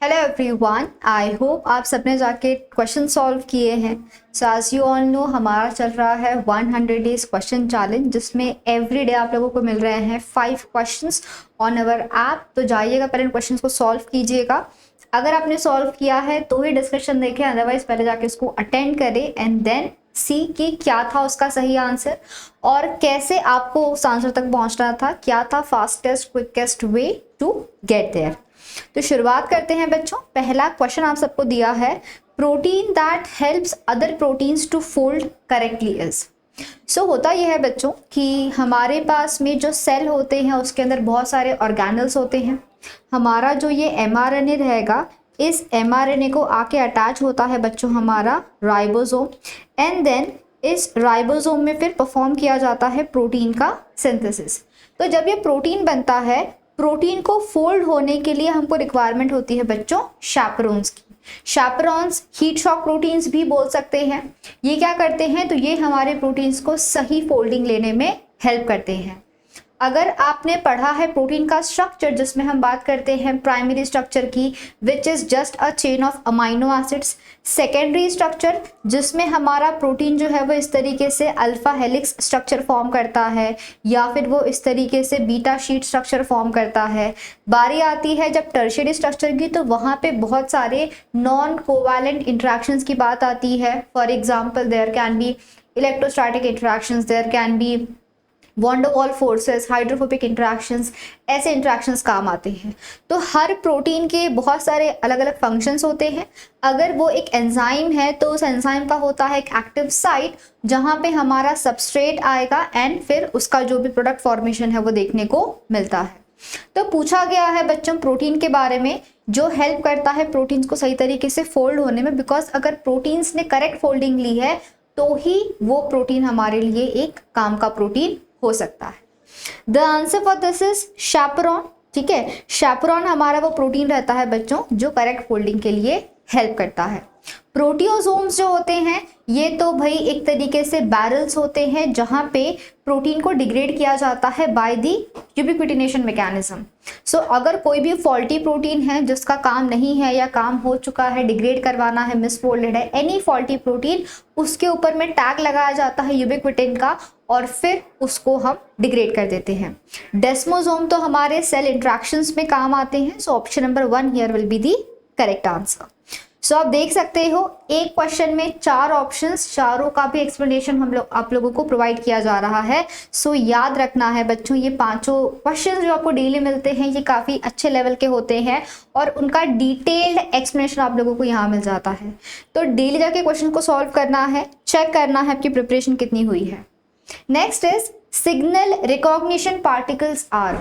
Hello everyone, I hope आप सबने जाके क्वेश्चन सॉल्व किए हैं। So as you all know, हमारा चल रहा है 100 डेज क्वेश्चन चैलेंज, जिसमें एवरी डे आप लोगों को मिल रहे हैं 5 क्वेश्चंस ऑन अवर ऐप। तो जाइएगा, पहले इन क्वेश्चंस को सॉल्व कीजिएगा। अगर आपने सॉल्व किया है तो ही डिस्कशन देखें, अदरवाइज पहले जाके उसको अटेंड करें एंड देन सी कि क्या था उसका सही आंसर और कैसे आपको उस आंसर तक पहुंचना था, क्या था fastest quickest way to get there. तो शुरुआत करते हैं बच्चों। पहला क्वेश्चन आप सबको दिया है, protein that helps other proteins to fold correctly is. So होता यह है बच्चों कि हमारे पास में जो सेल होते हैं उसके अंदर बहुत सारे ऑर्गेनल्स होते हैं। हमारा जो ये एमआरएनए रहेगा, इस एमआरएनए को आके अटैच होता है बच्चों हमारा राइबोसोम, एंड देन इस राइबोसोम में फिर परफॉर्म किया जाता है प्रोटीन का सिंथेसिस। तो जब ये प्रोटीन बनता है, प्रोटीन को फोल्ड होने के लिए हमको रिक्वायरमेंट होती है बच्चों शैपरोन्स की। शैपरोन्स हीट शॉक प्रोटीन्स भी बोल सकते हैं। ये क्या करते हैं, तो ये हमारे प्रोटीन्स को सही फोल्डिंग लेने में हेल्प करते हैं। अगर आपने पढ़ा है प्रोटीन का स्ट्रक्चर, जिसमें हम बात करते हैं प्राइमरी स्ट्रक्चर की, which is just a chain of amino acids. Secondary structure, जिसमें हमारा प्रोटीन जो है वो इस तरीके से अल्फा हेलिक्स स्ट्रक्चर फॉर्म करता है या फिर वो इस तरीके से बीटा शीट स्ट्रक्चर फॉर्म करता है। बारी आती है जब टर्शियरी स्ट्रक्चर की, तो वहाँ पे बहुत सारे नॉन कोवैलेंट इंट्रैक्शंस की बात आती है। For example, there can be electrostatic interactions, there can be van der Waals forces, hydrophobic interactions, ऐसे इंट्रैक्शंस काम आते हैं। तो हर प्रोटीन के बहुत सारे अलग अलग फंक्शंस होते हैं। अगर वो एक एंजाइम है तो उस एंजाइम का होता है एक एक्टिव साइट, जहाँ पे हमारा सबस्ट्रेट आएगा एंड फिर उसका जो भी प्रोडक्ट फॉर्मेशन है वो देखने को मिलता है। तो पूछा गया है बच्चों प्रोटीन के बारे में, जो हेल्प करता है प्रोटीन्स को सही तरीके से फोल्ड होने में, बिकॉज अगर प्रोटीन्स ने करेक्ट फोल्डिंग ली है तो ही वो प्रोटीन हमारे लिए एक काम का प्रोटीन हो सकता है। The answer for this is chaperone. ठीक है, शैपरॉन हमारा वो प्रोटीन रहता है बच्चों जो करेक्ट फोल्डिंग के लिए हेल्प करता है। प्रोटियोसोम्स जो होते हैं, ये तो भाई एक तरीके से बैरल्स होते हैं जहां पे प्रोटीन को डिग्रेड किया जाता है बाय द यूबिक्विटिनेशन मैकेनिज्म। सो अगर कोई भी फॉल्टी प्रोटीन है जिसका काम नहीं है या काम हो चुका है, डिग्रेड करवाना है, मिसफोल्डेड है, एनी फॉल्टी प्रोटीन, उसके ऊपर में टैग लगाया जाता है यूबिक्विटिन का और फिर उसको हम डिग्रेड कर देते हैं। डेस्मोसोम तो हमारे सेल इंट्रैक्शंस में काम आते हैं। So option number 1 here will be the correct answer. So आप देख सकते हो एक क्वेश्चन में 4 ऑप्शंस, चारों का भी एक्सप्लेनेशन आप लोगों को प्रोवाइड किया जा रहा है। सो याद रखना है बच्चों, ये 5 क्वेश्चंस जो आपको डेली मिलते हैं ये काफ़ी अच्छे लेवल के होते हैं और उनका डिटेल्ड एक्सप्लेनेशन आप लोगों को यहाँ मिल जाता है। तो डेली जाके क्वेश्चन को सॉल्व करना है, चेक करना है आपकी प्रिपरेशन कितनी हुई है। Next is signal recognition particles are.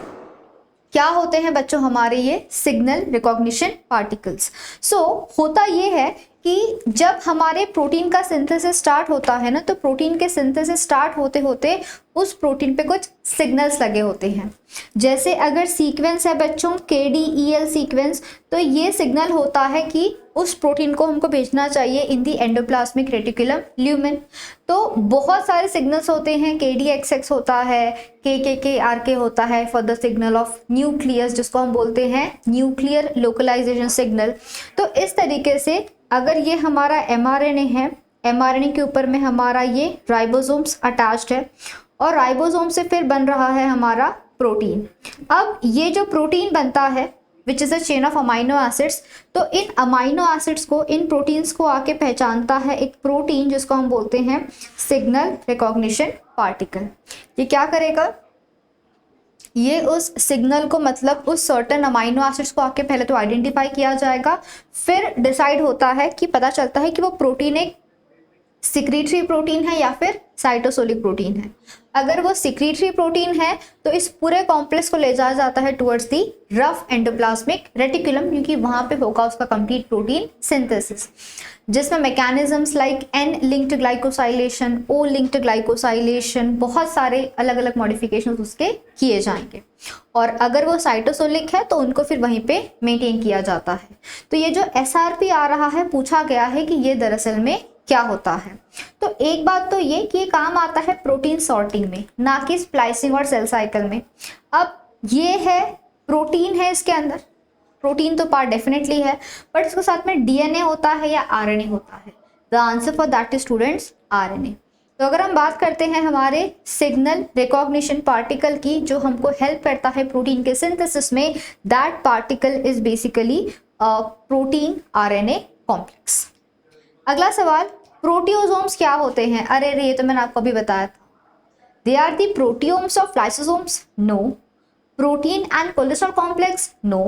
क्या होते हैं बच्चों हमारे ये सिग्नल रिकॉग्निशन पार्टिकल्स? सो होता ये है कि जब हमारे प्रोटीन का सिंथेसिस स्टार्ट होता है ना, तो प्रोटीन के सिंथेसिस स्टार्ट होते होते उस प्रोटीन पे कुछ सिग्नल्स लगे होते हैं। जैसे अगर सीक्वेंस है बच्चों KDEL सीक्वेंस, तो ये सिग्नल होता है कि उस प्रोटीन को हमको भेजना चाहिए इन दी एंडोप्लाज्मिक रेटिकुलम ल्यूमेन। तो बहुत सारे सिग्नल्स होते हैं, KDXX होता है, KKK-RK होता है for the signal of nucleus, जिसको हम बोलते हैं न्यूक्लियर लोकलाइजेशन सिग्नल। तो इस तरीके से अगर ये हमारा mRNA है, mRNA के ऊपर में हमारा ये राइबोसोम्स अटैच्ड है और राइबोसोम से फिर बन रहा है हमारा प्रोटीन। अब ये जो प्रोटीन बनता है which is a chain of amino acids, तो इन अमाइनो एसिड्स को, इन प्रोटीन्स को आके पहचानता है एक प्रोटीन जिसको हम बोलते हैं सिग्नल रिकॉग्निशन पार्टिकल। ये क्या करेगा, ये उस सिग्नल को, मतलब उस सर्टेन अमाइनो एसिड्स को आके पहले तो आइडेंटिफाई किया जाएगा, फिर डिसाइड होता है कि पता चलता है कि वो प्रोटीन एक सिक्रीटरी प्रोटीन है या फिर साइटोसोलिक प्रोटीन है। अगर वो सिक्रीटरी प्रोटीन है तो इस पूरे कॉम्प्लेक्स को ले जाया जाता है towards the rough endoplasmic reticulum, क्योंकि वहां पे होगा उसका कंप्लीट प्रोटीन सिंथेसिस, जिसमें mechanisms like N linked glycosylation, O linked glycosylation, बहुत सारे अलग अलग मॉडिफिकेशन उसके किए जाएंगे। और अगर वो साइटोसोलिक है तो उनको फिर वहीं पे मेंटेन किया जाता है। तो ये जो SRP आ रहा है, पूछा गया है कि ये दरअसल में क्या होता है। तो एक बात तो ये कि काम आता है प्रोटीन सॉर्टिंग में, ना कि स्प्लाइसिंग और सेल साइकिल में। अब ये है प्रोटीन है इसके अंदर, प्रोटीन तो पार्ट डेफिनेटली है, बट इसके साथ में डीएनए होता है या आरएनए होता है? The answer for that is students RNA. तो अगर हम बात करते हैं हमारे सिग्नल रिकॉग्निशन पार्टिकल की जो हमको हेल्प करता है प्रोटीन के सिंथेसिस में, that particle is basically protein RNA complex. अगला सवाल, प्रोटियोसोम्स क्या होते हैं? अरे ये तो मैंने आपको अभी बताया था। They are the proteomes of lysosomes? No. Protein and cholesterol complex? No.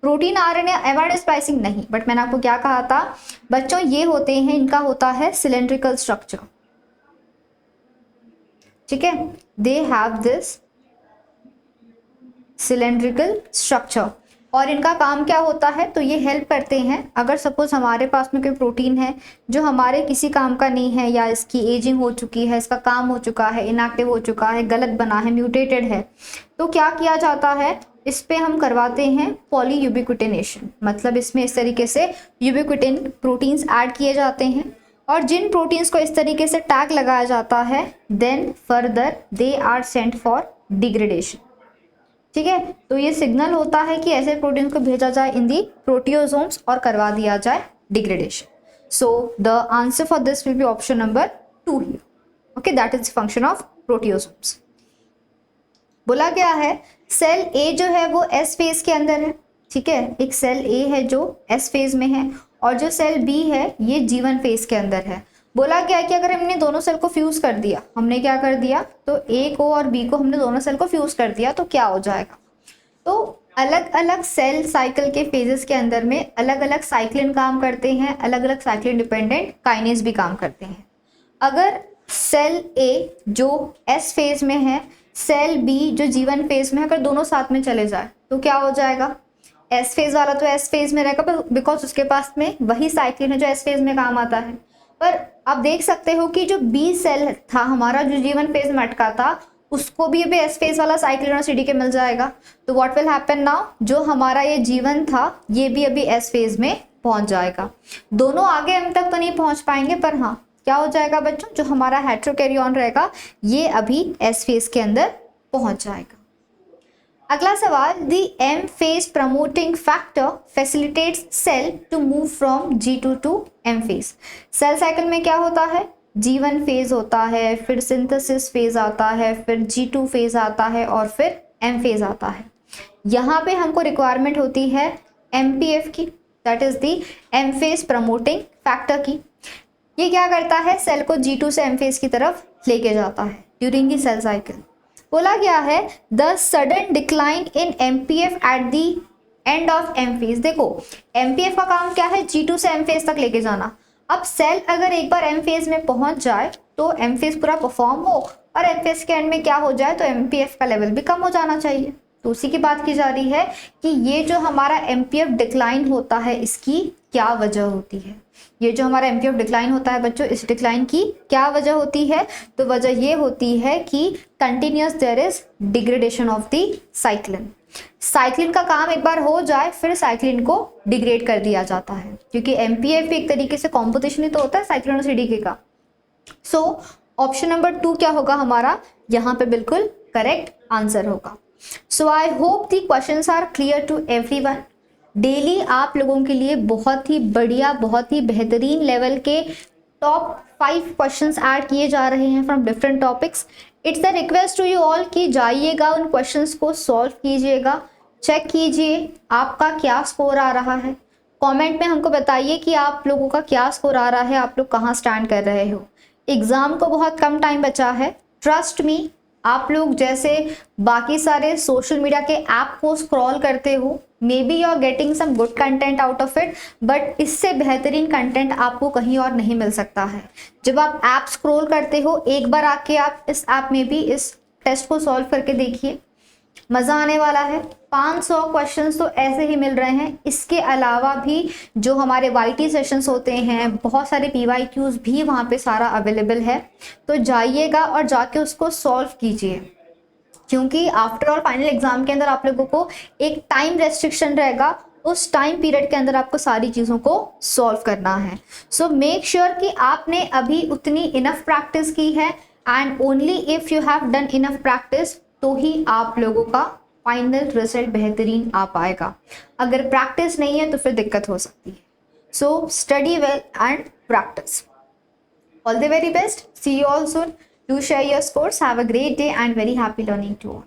Protein RNA mRNA splicing? नहीं। बट मैंने आपको क्या कहा था बच्चों, ये होते हैं, इनका होता है सिलेंड्रिकल स्ट्रक्चर, ठीक है, they have this cylindrical structure. और इनका काम क्या होता है? तो ये हेल्प करते हैं, अगर सपोज हमारे पास में कोई प्रोटीन है जो हमारे किसी काम का नहीं है, या इसकी एजिंग हो चुकी है, इसका काम हो चुका है, इनएक्टिव हो चुका है, गलत बना है, म्यूटेटेड है, तो क्या किया जाता है, इस पे हम करवाते हैं पॉलीयूबिक्विटिनेशन। मतलब इसमें इस तरीके से यूबिक्विटिन प्रोटीन्स ऐड किए जाते हैं, और जिन प्रोटीन्स को इस तरीके से टैग लगाया जाता है, then further they are sent for degradation, ठीक है। तो ये सिग्नल होता है कि ऐसे प्रोटीन्स को भेजा जाए इन दी प्रोटियोसोम्स और करवा दिया जाए degradation. So the answer for this will be option number 2 here. Okay, that is function of proteasomes. बोला गया है सेल ए जो है वो एस फेज के अंदर है, ठीक है, एक सेल ए है जो एस फेज में है, और जो सेल बी है ये G1 फेज के अंदर है। बोला गया कि अगर हमने दोनों सेल को फ्यूज कर दिया, हमने क्या कर दिया, तो ए को और बी को हमने दोनों सेल को फ्यूज कर दिया, तो क्या हो जाएगा, तो अलग अलग सेल साइकिल के फेजेस के अंदर में अलग अलग साइक्लिन काम करते हैं, अलग अलग साइक्लिन डिपेंडेंट काइनेज भी काम करते हैं। अगर सेल ए जो एस फेज में है, सेल बी जो G1 फेज में है, अगर दोनों साथ में चले जाए तो क्या हो जाएगा, एस फेज वाला तो एस फेज में रहेगा, बिकॉज उसके पास में वही साइक्लिन है जो एस फेज में काम आता है। पर आप देख सकते हो कि जो बी सेल था हमारा जो G1 फेज में अटका था, उसको भी अभी एस फेज वाला साइक्लिन और CDK मिल जाएगा। तो व्हाट विल हैपन नाउ, जो हमारा ये G1 था ये भी अभी एस फेज में पहुंच जाएगा। दोनों आगे एम तक तो नहीं पहुंच पाएंगे, पर हाँ क्या हो जाएगा बच्चों, जो हमारा हेट्रोकैरियोन रहेगा ये अभी एस फेज के अंदर पहुंच जाएगा। अगला सवाल, the M phase promoting factor facilitates cell to move from G2 to M phase. Cell cycle में क्या होता है, G1 फेज होता है, फिर सिंथेसिस फेज आता है, फिर G2 फेज आता है, और फिर एम फेज आता है। यहाँ पे हमको रिक्वायरमेंट होती है MPF की, that is the M phase promoting factor की। ये क्या करता है, सेल को G2 से एम फेज की तरफ लेके जाता है ड्यूरिंग द सेल साइकिल। बोला गया है the sudden decline in MPF at the end of M phase. देखो MPF का काम क्या है, G2 से एम फेज तक लेके जाना। अब सेल अगर एक बार एम फेज में पहुंच जाए तो एम फेज पूरा परफॉर्म हो, और एम फेज के एंड में क्या हो जाए, तो MPF का लेवल भी कम हो जाना चाहिए। तो उसी की बात की जा रही है कि ये जो हमारा MPF डिक्लाइन होता है इसकी क्या वजह होती है। ये जो हमारा MPF डिक्लाइन होता है बच्चों, इस डिक्लाइन की क्या वजह होती है, तो वजह ये होती है कि continuous there is degradation of the cyclin. Cyclin का काम एक बार हो जाए फिर साइक्लिन को डिग्रेड कर दिया जाता है, क्योंकि MPF भी एक तरीके से कॉम्पोजिशन ही तो होता है साइक्लिन और CDK का। सो ऑप्शन नंबर 2 क्या होगा हमारा, यहाँ पे बिल्कुल करेक्ट आंसर होगा। सो I hope the questions are clear to everyone. Daily आप लोगों के लिए बहुत ही बढ़िया, बहुत ही बेहतरीन लेवल के टॉप 5 क्वेश्चंस ऐड किए जा रहे हैं from different topics. It's the request to you all कि जाइएगा उन क्वेश्चंस को सॉल्व कीजिएगा, चेक कीजिए आपका क्या स्कोर आ रहा है। कमेंट में हमको बताइए कि आप लोगों का क्या स्कोर आ रहा है, आप लोग कहाँ स्टैंड कर रहे हो। एग्ज़ाम को बहुत कम टाइम बचा है, ट्रस्ट मी। आप लोग जैसे बाकी सारे सोशल मीडिया के ऐप को स्क्रॉल करते हो, maybe you are getting some good content out of it, but इससे बेहतरीन कंटेंट आपको कहीं और नहीं मिल सकता है। जब आप ऐप स्क्रॉल करते हो, एक बार आके आप इस ऐप में भी इस टेस्ट को सॉल्व करके देखिए, मज़ा आने वाला है। 500 क्वेश्चंस तो ऐसे ही मिल रहे हैं। इसके अलावा भी जो हमारे YT सेशंस होते हैं, बहुत सारे PYQs भी वहाँ पे सारा अवेलेबल है। तो जाइएगा और जाके उसको सॉल्व कीजिए, क्योंकि आफ्टर ऑल फाइनल एग्जाम के अंदर आप लोगों को एक टाइम रेस्ट्रिक्शन रहेगा, उस टाइम पीरियड के अंदर आपको सारी चीज़ों को सॉल्व करना है। सो मेक श्योर कि आपने अभी उतनी इनफ प्रैक्टिस की है, and only if you have done enough practice तो ही आप लोगों का फाइनल रिजल्ट बेहतरीन आ पाएगा। अगर प्रैक्टिस नहीं है तो फिर दिक्कत हो सकती है। So study well and practice. All the very best. See you all soon. Do share your scores. Have a great day and very happy learning to all.